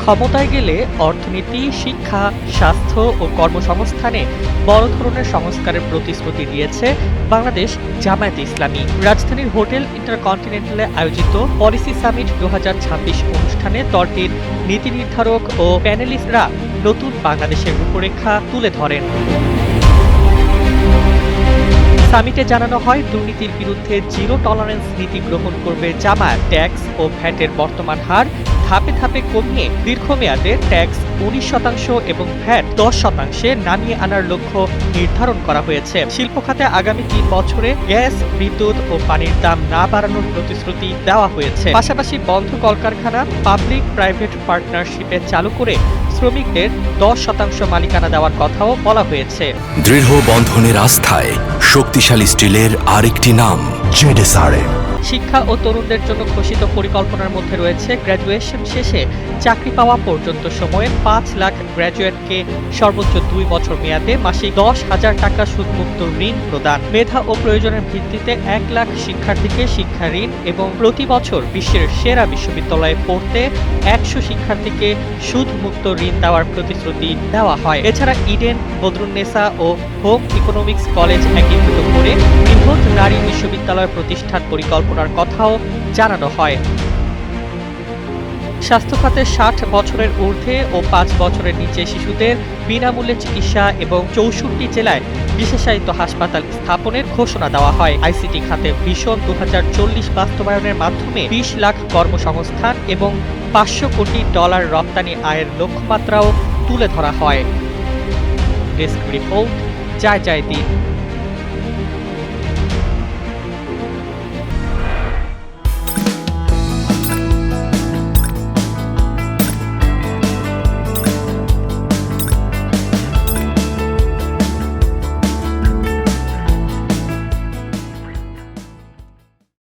ক্ষমতায় গেলে অর্থনীতি, শিক্ষা, স্বাস্থ্য ও কর্মসংস্থানে বড় ধরনের সংস্কারের প্রতিশ্রুতি দিয়েছে বাংলাদেশ জামায়াতে ইসলামী। রাজধানীর হোটেল ইন্টারকন্টিনেন্টালে আয়োজিত পলিসি সামিট ২০২৬ অনুষ্ঠানে দলটির নীতি নির্ধারক ও প্যানেলিস্টরা নতুন বাংলাদেশের রূপরেখা তুলে ধরেন। সামিটে জানানো হয়, দুর্নীতির বিরুদ্ধে জিরো টলারেন্স নীতি গ্রহণ করবে জামায়াত। ট্যাক্স ও ভ্যাটের বর্তমান হার ধাপে ধাপে কমিয়ে দীর্ঘমেয়াদে ট্যাক্স ১৯% এবং ভ্যাট ১০%-এ নামিয়ে আনার লক্ষ্য নির্ধারণ করা হয়েছে। শিল্প খাতে আগামী ৩ বছরে গ্যাস, বিদ্যুৎ ও পানির দাম না বাড়ানোর প্রতিশ্রুতি দেওয়া হয়েছে। পাশাপাশি বন্ধ কলকারখানা পাবলিক প্রাইভেট পার্টনারশিপে চালু করে শ্রমিকদের ১০% মালিকানা দেওয়ার কথাও বলা হয়েছে। দৃঢ় বন্ধনের আস্থায় শক্তিশালী স্টিলের আরেকটি নাম জেডএসআরএম। শিক্ষা ও তরুণদের জন্য ঘোষিত পরিকল্পনার মধ্যে রয়েছে গ্র্যাজুয়েশন শেষে চাকরি পাওয়া পর্যন্ত সময়ে ৫ লাখ গ্র্যাজুয়েটকে সর্বোচ্চ ২ বছর মেয়াদে মাসিক ১০,০০০ টাকা সুদমুক্ত ঋণ প্রদান, মেধা ও প্রয়োজনের ভিত্তিতে ১ লাখ শিক্ষার্থীকে শিক্ষা ঋণ এবং প্রতি বছর বিশ্বের সেরা বিশ্ববিদ্যালয়ে পড়তে ১০০ শিক্ষার্থীকে সুদমুক্ত ঋণ দেওয়ার প্রতিশ্রুতি দেওয়া হয়। এছাড়া ইডেন, বদরুন্নেসা ও হোম ইকোনমিক্স কলেজ একীভূত করে বৃহৎ নারী বিশ্ববিদ্যালয় প্রতিষ্ঠার পরিকল্পনার কথাও জানানো হয়। স্বাস্থ্য খাতে ৬০ বছরের ঊর্ধ্বে ও ৫ বছরের নিচে শিশুদের বিনামূল্যে চিকিৎসা এবং ৬৪ জেলায় বিশেষায়িত হাসপাতাল স্থাপনের ঘোষণা দেওয়া হয়। আইসিটি খাতে ভিশন ২০৪০ বাস্তবায়নের মাধ্যমে ২০ লাখ কর্মসংস্থান এবং $৫০০ কোটি রপ্তানি আয়ের লক্ষ্যমাত্রাও তুলে ধরা হয়। ডেস্ক রিপোর্ট, জয় জয় দিন।